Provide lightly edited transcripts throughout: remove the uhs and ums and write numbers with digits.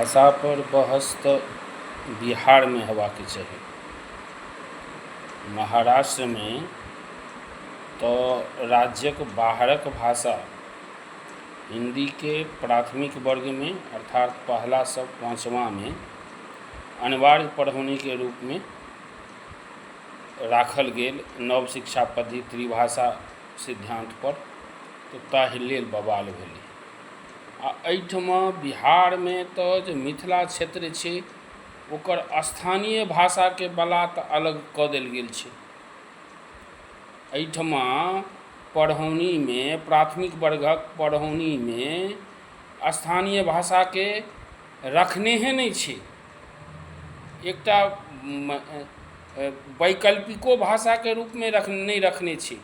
भाषा पर बहस तो बिहार में हेबाक चाही। महाराष्ट्र में तो राज्यक बाहरक भाषा हिंदी के प्राथमिक वर्ग में अर्थात पहला से पाँचवा में अनिवार्य पढ़ौनी के रूप में राखल गेल नव शिक्षा पद्धति त्रिभाषा सिद्धांत पर, तो ताहि लेल बवाल भेलै। आ एहिठमा बिहार में तो जो मिथिला क्षेत्र छै ओकर स्थानीय भाषा के बला तो अलग कऽ देल गेल छै। एहिठमा पढ़ौनी में प्राथमिक वर्गक पढ़ौनी में स्थानीय भाषा के रखनेहे नहीं छै। एकटा वैकल्पिको भाषा के रूप में नहीं रखने छै,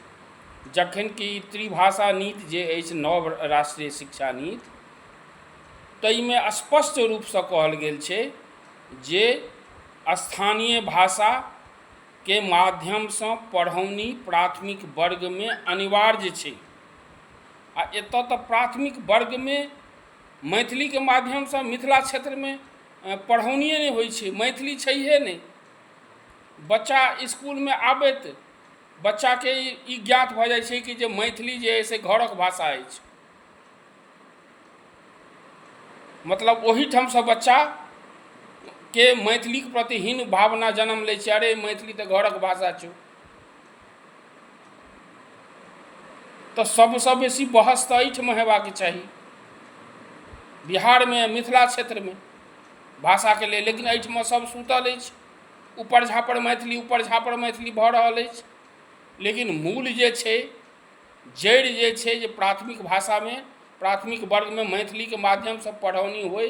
जखन कि त्रिभाषा नीति जे अछि नव राष्ट्रीय शिक्षा नीति ताहिमे स्पष्ट रूप से कहल गेल छै जे स्थानीय भाषा के माध्यम से पढ़ौनी प्राथमिक वर्ग में अनिवार्य छै। आ एतऽ तऽ प्राथमिक वर्ग में मैथिली के माध्यम से मिथिला क्षेत्र में पढ़ौनिए नहीं होइ छै, मैथिली छैहे नहीं। बच्चा स्कूल में आबैत बच्चा के ई ज्ञात भऽ जाइ छै कि जे मैथिली जे है से घरक भाषा अछि। मतलब ओहिठाम से बच्चा के मैथिली के प्रति हीन भावना जन्म लै छै, अरे मैथिली तऽ घरक भाषा छौ। तो सबसे बेसी बहस तो एहिठाम हेबाक चाही बिहार में मिथिला क्षेत्र में भाषा के लेल, लेकिन एहिठाम सब सुतल अछि, ऊपर झापर मैथिली भऽ रहल अछि। लेकिन मूल जे छै जड़ि जे छै जे प्राथमिक भाषा में प्राथमिक वर्ग में मैथिली के माध्यम से पढ़ौनी होय